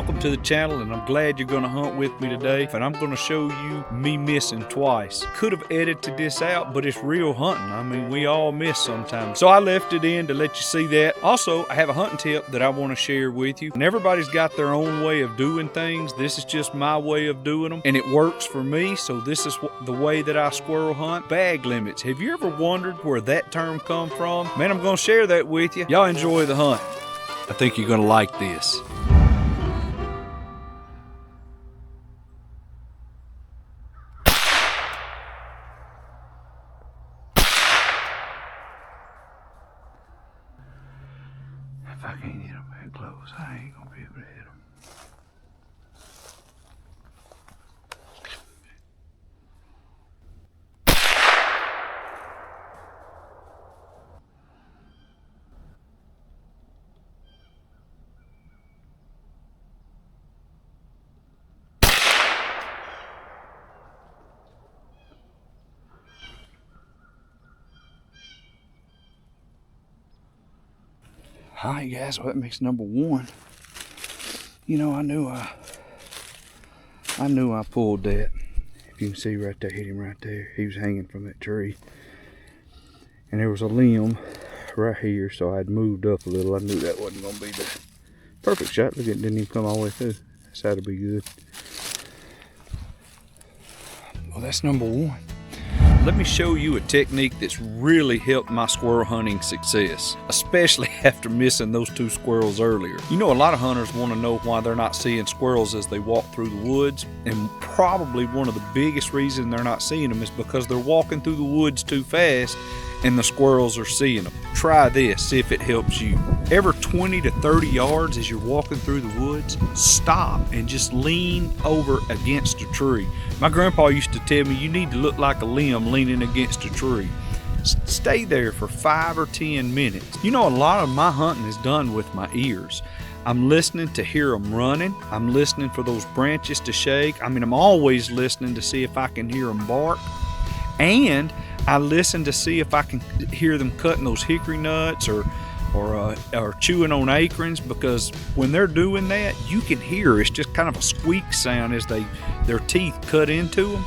welcome to the channel, and I'm glad you're going to hunt with me today. And I'm going to show you me missing twice. Could have edited this out, but it's real hunting. I mean, we all miss sometimes. So I left it in to let you see that. Also, I have a hunting tip that I want to share with you. And everybody's got their own way of doing things. This is just my way of doing them, and it works for me. So this is the way that I squirrel hunt. Bag limits. Have you ever wondered where that term come from? Man, I'm going to share that with you. Y'all enjoy the hunt. I think you're going to like this. If I can't hit them that close, I ain't going to be able to hit them. Alright guys, well that makes number one. You know, I knew I pulled that. If you can see right there, hit him right there. He was hanging from that tree. And there was a limb right here, so I'd moved up a little. I knew that wasn't going to be the perfect shot. Look, it didn't even come all the way through. That's how to be good. Well, that's number one. Let me show you a technique that's really helped my squirrel hunting success, especially after missing those two squirrels earlier. You know, a lot of hunters want to know why they're not seeing squirrels as they walk through the woods, and probably one of the biggest reasons they're not seeing them is because they're walking through the woods too fast and the squirrels are seeing them. Try this, see if it helps you. Every 20 to 30 yards as you're walking through the woods, stop and just lean over against a tree. My grandpa used to tell me you need to look like a limb leaning against a tree. Stay there for 5 or 10 minutes. You know, a lot of my hunting is done with my ears. I'm listening to hear them running. I'm listening for those branches to shake. I mean, I'm always listening to see if I can hear them bark. And I listen to see if I can hear them cutting those hickory nuts or chewing on acorns, because when they're doing that, you can hear it's just kind of a squeak sound as their teeth cut into them.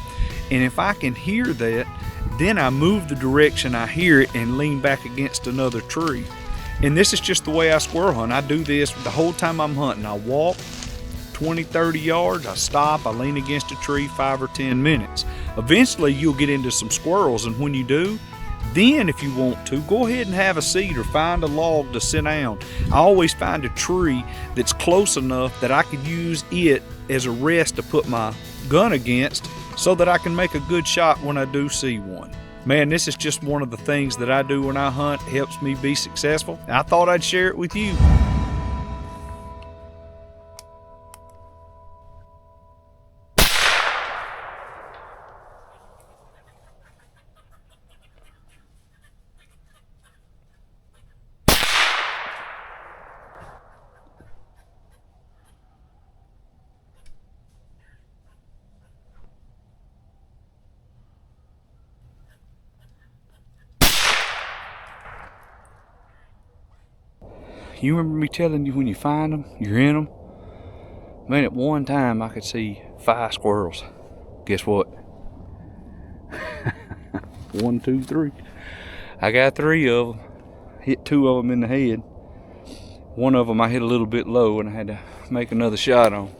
And if I can hear that, then I move the direction I hear it and lean back against another tree. And this is just the way I squirrel hunt. I do this the whole time I'm hunting. I walk 20, 30 yards, I stop, I lean against a tree 5 or 10 minutes. Eventually you'll get into some squirrels, and when you do, then if you want to, go ahead and have a seat or find a log to sit down. I always find a tree that's close enough that I could use it as a rest to put my gun against so that I can make a good shot when I do see one. Man, this is just one of the things that I do when I hunt. It helps me be successful. I thought I'd share it with you. You remember me telling you when you find them, you're in them? Man, at one time I could see 5 squirrels. Guess what? 1, 2, 3. I got 3 of them. Hit 2 of them in the head. One of them I hit a little bit low and I had to make another shot on.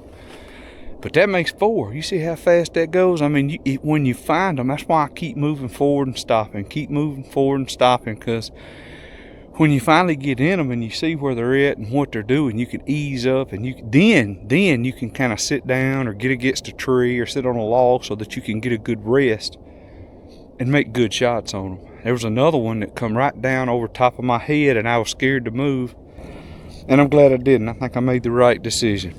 But that makes 4. You see how fast that goes? I mean, when you find them, that's why I keep moving forward and stopping. Keep moving forward and stopping, because when you finally get in them and you see where they're at and what they're doing, you can ease up, and then you can kind of sit down or get against a tree or sit on a log so that you can get a good rest and make good shots on them. There was another one that come right down over top of my head, and I was scared to move, and I'm glad I didn't. I think I made the right decision.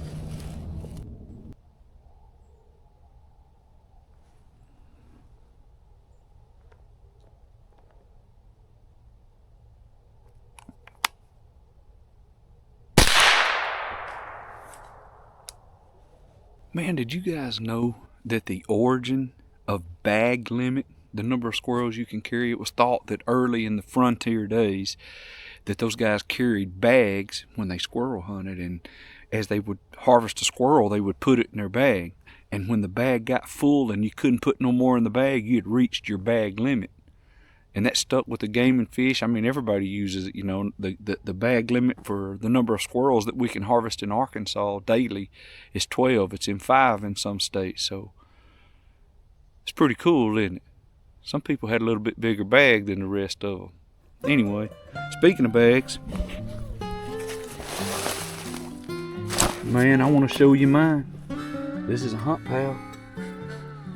Man, did you guys know that the origin of bag limit, the number of squirrels you can carry, it was thought that early in the frontier days that those guys carried bags when they squirrel hunted, and as they would harvest a squirrel, they would put it in their bag. And when the bag got full and you couldn't put no more in the bag, you had reached your bag limit. And that stuck with the game and fish. I mean, everybody uses it, you know. The bag limit for the number of squirrels that we can harvest in Arkansas daily is 12. It's in 5 in some states. So it's pretty cool, isn't it? Some people had a little bit bigger bag than the rest of them. Anyway, speaking of bags, man, I want to show you mine. This is a Hunt Pal.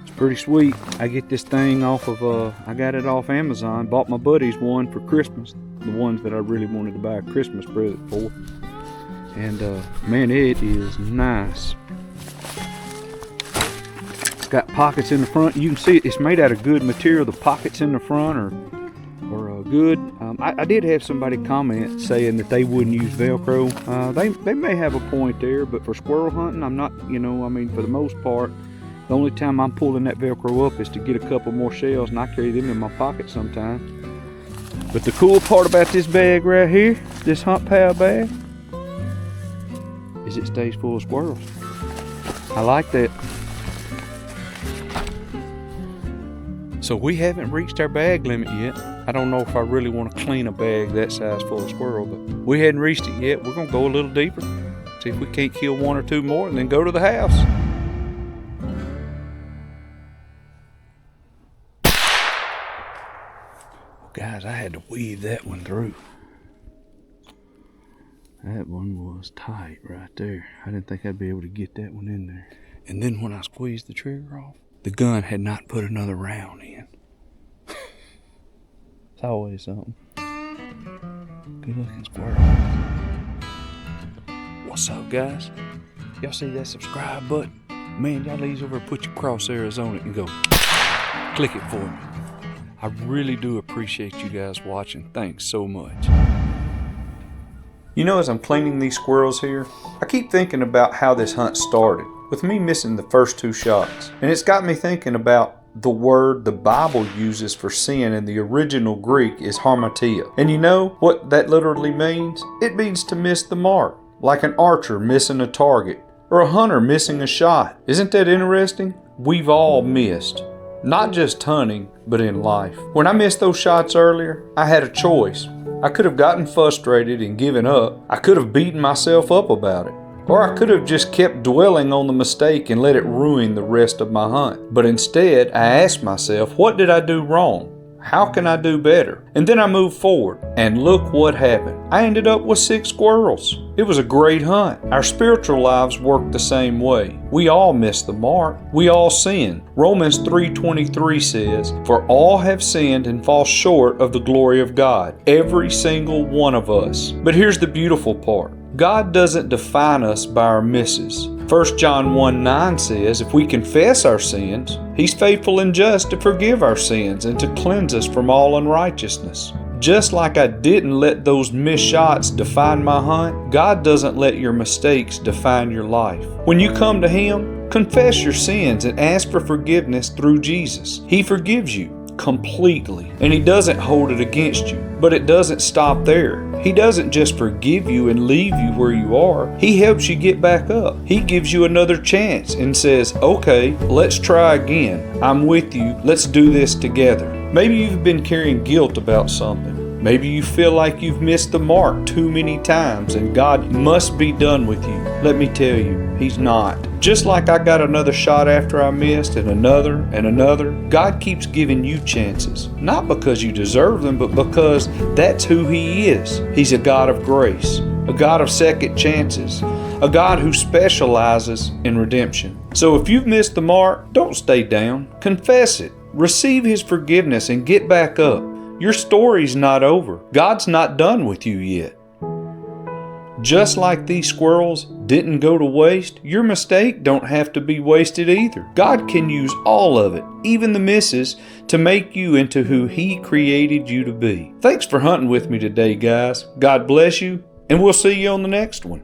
It's pretty sweet. I get this thing off of, I got it off Amazon. Bought my buddies one for Christmas. The ones that I really wanted to buy a Christmas present for. And man, it is nice. It's got pockets in the front. You can see it's made out of good material. The pockets in the front are good. I did have somebody comment saying that they wouldn't use Velcro. They may have a point there, but for squirrel hunting, I'm not, you know, I mean, for the most part, the only time I'm pulling that Velcro up is to get a couple more shells, and I carry them in my pocket sometimes. But the cool part about this bag right here, this Hunt Pal bag, is it stays full of squirrels. I like that. So we haven't reached our bag limit yet. I don't know if I really want to clean a bag that size full of squirrel, but we hadn't reached it yet. We're going to go a little deeper, see if we can't kill 1 or 2 more, and then go to the house. Guys, I had to weave that one through. That one was tight right there. I didn't think I'd be able to get that one in there. And then when I squeezed the trigger off, the gun had not put another round in. It's always something. Good looking squirrel. What's up, guys? Y'all see that subscribe button? Man, y'all ease over and put your crosshairs on it and go click it for me. I really do appreciate you guys watching. Thanks so much. You know, as I'm cleaning these squirrels here, I keep thinking about how this hunt started, with me missing the first 2 shots. And it's got me thinking about the word the Bible uses for sin in the original Greek is harmatia. And you know what that literally means? It means to miss the mark, like an archer missing a target, or a hunter missing a shot. Isn't that interesting? We've all missed. Not just hunting, but in life. When I missed those shots earlier, I had a choice. I could have gotten frustrated and given up. I could have beaten myself up about it. Or I could have just kept dwelling on the mistake and let it ruin the rest of my hunt. But instead, I asked myself, what did I do wrong? How can I do better? And then I moved forward, and look what happened. I ended up with 6 squirrels. It was a great hunt. Our spiritual lives work the same way. We all miss the mark. We all sin. Romans 3:23 says, "For all have sinned and fall short of the glory of God." Every single one of us. But here's the beautiful part. God doesn't define us by our misses. 1 John 1:9 says, if we confess our sins, He's faithful and just to forgive our sins and to cleanse us from all unrighteousness. Just like I didn't let those missed shots define my hunt, God doesn't let your mistakes define your life. When you come to Him, confess your sins and ask for forgiveness through Jesus. He forgives you completely, and He doesn't hold it against you. But it doesn't stop there. He doesn't just forgive you and leave you where you are. He helps you get back up. He gives you another chance and says, okay, let's try again. I'm with you. Let's do this together. Maybe you've been carrying guilt about something. Maybe you feel like you've missed the mark too many times and God must be done with you. Let me tell you, He's not. Just like I got another shot after I missed and another, God keeps giving you chances. Not because you deserve them, but because that's who He is. He's a God of grace, a God of second chances, a God who specializes in redemption. So if you've missed the mark, don't stay down. Confess it. Receive His forgiveness and get back up. Your story's not over. God's not done with you yet. Just like these squirrels didn't go to waste, your mistake don't have to be wasted either. God can use all of it, even the misses, to make you into who He created you to be. Thanks for hunting with me today, guys. God bless you, and we'll see you on the next one.